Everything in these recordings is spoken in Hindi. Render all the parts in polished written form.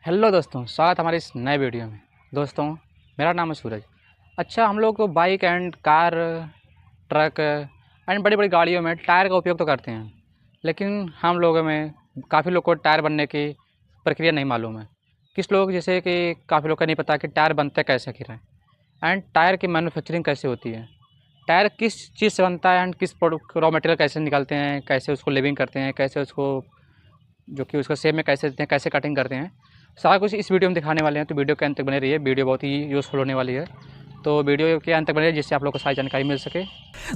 हेलो दोस्तों, स्वागत है हमारे इस नए वीडियो में। दोस्तों, मेरा नाम है सूरज। अच्छा, हम लोग bike and car, truck and बड़ी बड़ी गाड़ियों में टायर का उपयोग तो करते हैं, लेकिन हम लोगों में काफ़ी लोग को टायर बनने की प्रक्रिया नहीं मालूम है। किस लोग, जैसे कि काफ़ी लोग का नहीं पता कि टायर बनते कैसे आखिर हैं, एंड टायर की मैन्युफैक्चरिंग कैसे होती है, टायर किस चीज़ से बनता है एंड किस प्रोडक्ट रॉ मटेरियल कैसे निकालते हैं, कैसे उसको लेविंग करते हैं, कैसे उसको जो कि उसको शेप में कैसे देते हैं, कैसे कटिंग करते हैं, सारा कुछ इस वीडियो में दिखाने वाले हैं। तो वीडियो के अंत तक बने रहिए, वीडियो बहुत ही यूज़फुल होने वाली है। तो वीडियो के अंत तक बने रहिए जिससे आप लोग को सारी जानकारी मिल सके।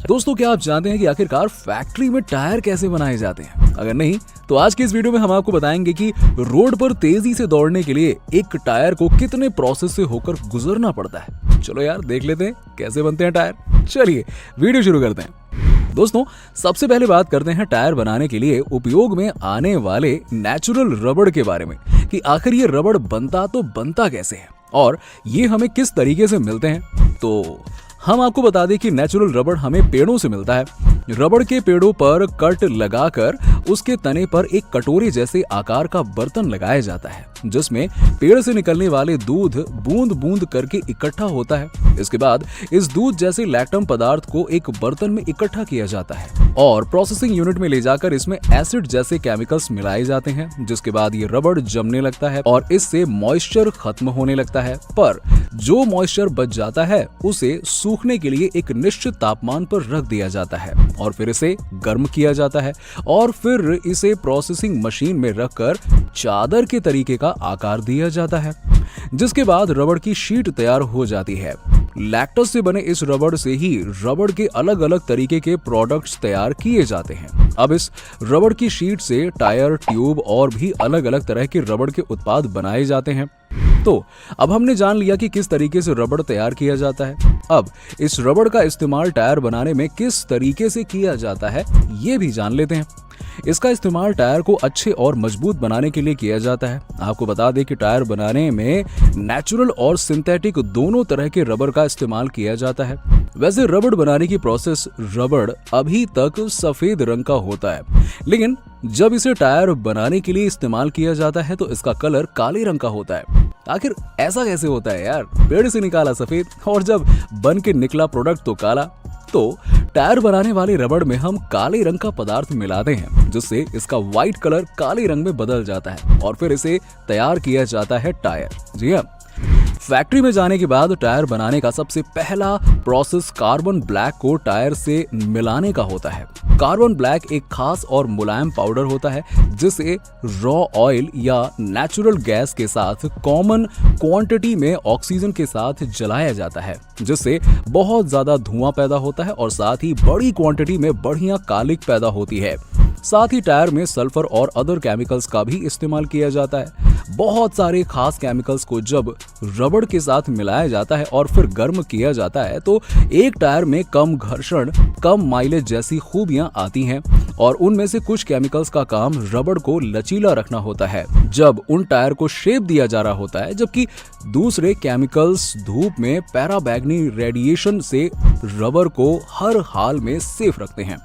दोस्तों, क्या आप जानते हैं कि आखिरकार फैक्ट्री में टायर कैसे बनाए जाते हैं? अगर नहीं तो आज के इस वीडियो में हम आपको बताएंगे कि रोड पर तेजी से दौड़ने के लिए एक टायर को कितने प्रोसेस से होकर गुजरना पड़ता है। चलो यार, देख लेते हैं कैसे बनते हैं टायर। चलिए वीडियो शुरू करते हैं। दोस्तों, सबसे पहले बात करते हैं टायर बनाने के लिए उपयोग में आने वाले नेचुरल रबड़ के बारे में कि आखिर ये रबड़ बनता कैसे है और ये हमें किस तरीके से मिलते हैं। तो हम आपको बता दें कि नेचुरल रबड़ हमें पेड़ों से मिलता है। रबड़ के पेड़ों पर कट लगाकर उसके तने पर एक कटोरे जैसे आकार का बर्तन लगाया जाता है, जिसमें पेड़ से निकलने वाले दूध बूंद बूंद करके इकट्ठा होता है। इसके बाद इस दूध जैसे लैक्टम पदार्थ को एक बर्तन में इकट्ठा किया जाता है और प्रोसेसिंग यूनिट में ले जाकर इसमें एसिड जैसे केमिकल्स मिलाए जाते हैं, जिसके बाद ये रबड़ जमने लगता है और इससे मॉइस्चर खत्म होने लगता है। पर जो मॉइस्चर बच जाता है उसे सूखने के लिए एक निश्चित तापमान पर रख दिया जाता है और फिर इसे गर्म किया जाता है और फिर इसे प्रोसेसिंग मशीन में रखकर चादर के तरीके का आकार दिया जाता है, जिसके बाद रबड़ की शीट तैयार हो जाती है। लैक्टस से बने इस रबड़ से ही रबड़ के अलग अलग तरीके के प्रोडक्ट्स तैयार किए जाते हैं। अब इस रबड़ की शीट से टायर, ट्यूब और भी अलग अलग तरह के रबड़ के उत्पाद बनाए जाते हैं। तो अब हमने जान लिया कि किस तरीके से रबड़ तैयार किया जाता है। अब इस रबड़ का इस्तेमाल टायर बनाने में किस तरीके से किया जाता है ये भी जान लेते हैं। इसका इस्तेमाल टायर को अच्छे और मजबूत बनाने के लिए किया जाता है। आपको बता दें कि टायर बनाने में नेचुरल और सिंथेटिक दोनों तरह के रबड़ का इस्तेमाल किया जाता है। वैसे रबड़ बनाने की प्रोसेस रबड़ अभी तक सफेद रंग का होता है, लेकिन जब इसे टायर बनाने के लिए इस्तेमाल किया जाता है तो इसका कलर काले रंग का होता है। आखिर ऐसा कैसे होता है यार? पेड़ से निकाला सफेद और जब बन के निकला प्रोडक्ट तो काला। तो टायर बनाने वाले रबड़ में हम काले रंग का पदार्थ मिलाते हैं, जिससे इसका व्हाइट कलर काले रंग में बदल जाता है और फिर इसे तैयार किया जाता है टायर। जी हाँ, फैक्ट्री में जाने के बाद टायर बनाने का सबसे पहला प्रोसेस कार्बन ब्लैक को टायर से मिलाने का होता है। कार्बन ब्लैक एक खास और मुलायम पाउडर होता है, जिसे रॉ ऑयल या नेचुरल गैस के साथ कॉमन क्वांटिटी में ऑक्सीजन के साथ जलाया जाता है, जिससे बहुत ज्यादा धुआं पैदा होता है और साथ ही बड़ी क्वांटिटी में बढ़िया कालिक पैदा होती है। साथ ही टायर में सल्फर और अदर केमिकल्स का भी इस्तेमाल किया जाता है। बहुत सारे खास केमिकल्स को जब रबड़ के साथ मिलाया जाता है और फिर गर्म किया जाता है तो एक टायर में कम घर्षण, कम माइलेज जैसी खूबियां आती हैं और उनमें से कुछ केमिकल्स का काम रबड़ को लचीला रखना होता है जब उन टायर को शेप दिया जा रहा होता है, जबकि दूसरे केमिकल्स धूप में पैराबैगनी रेडिएशन से रबड़ को हर हाल में सेफ रखते हैं।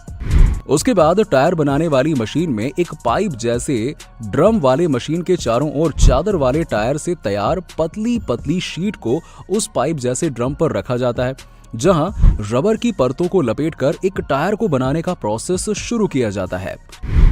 उसके बाद टायर बनाने वाली मशीन में एक पाइप जैसे ड्रम वाले मशीन के चारों ओर चादर वाले टायर से तैयार पतली पतली शीट को उस पाइप जैसे ड्रम पर रखा जाता है, जहां रबर की परतों को लपेटकर एक टायर को बनाने का प्रोसेस शुरू किया जाता है।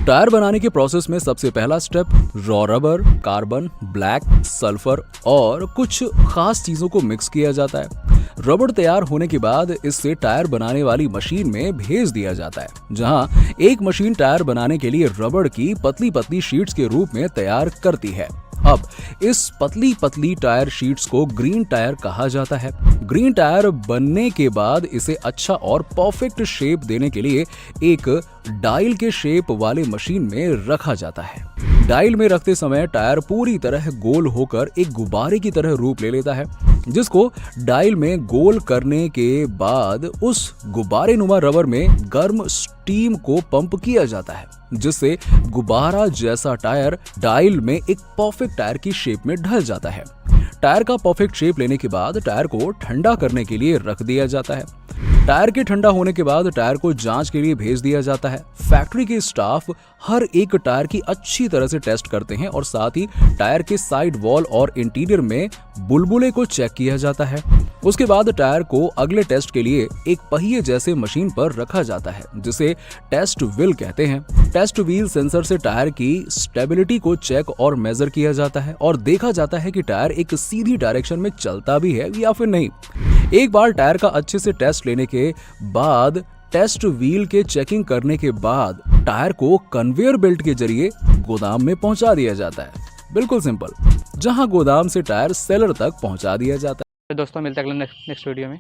टायर बनाने के प्रोसेस में सबसे पहला step raw rubber, carbon black, sulphur और कुछ खास चीजों को मिक्स किया जाता है। रबड़ तैयार होने के बाद इससे टायर बनाने वाली मशीन में भेज दिया जाता है, जहां एक मशीन टायर बनाने के लिए रबड़ की पतली पतली शीट्स के रूप में तैयार करती है। अब इस पतली पतली टायर शीट्स को ग्रीन टायर कहा जाता है। ग्रीन टायर बनने के बाद इसे अच्छा और परफेक्ट शेप देने के लिए एक डायल के शेप वाले मशीन में रखा जाता है। डायल में रखते समय टायर पूरी तरह गोल होकर एक गुब्बारे की तरह रूप ले लेता है, जिसको डायल में गोल करने के बाद उस गुब्बारे नुमा रबर में गर्म स्टीम को पंप किया जाता है, जिससे गुब्बारा जैसा टायर डायल में एक परफेक्ट टायर की शेप में ढल जाता है। टायर का परफेक्ट शेप लेने के बाद टायर को ठंडा करने के लिए रख दिया जाता है। टायर के ठंडा होने के बाद टायर को जांच के लिए भेज दिया जाता है। फैक्ट्री के स्टाफ हर एक टायर की अच्छी तरह से टेस्ट करते हैं और साथ ही टायर के साइड वॉल और इंटीरियर में बुलबुले को चेक किया जाता है। उसके बाद टायर को अगले टेस्ट के लिए एक पहिए जैसे मशीन पर रखा जाता है जिसे टेस्ट व्हील कहते हैं। टेस्ट व्हील सेंसर से टायर की स्टेबिलिटी को चेक और मेजर किया जाता है और देखा जाता है कि टायर एक सीधी डायरेक्शन में चलता भी है या फिर नहीं। एक बार टायर का अच्छे से टेस्ट लेने के बाद टेस्ट व्हील के चेकिंग करने के बाद टायर को कन्वेयर बेल्ट के जरिए गोदाम में पहुंचा दिया जाता है। बिल्कुल सिंपल, जहां गोदाम से टायर सेलर तक पहुंचा दिया जाता है। तो दोस्तों मिलते हैं अगले नेक्स्ट वीडियो में।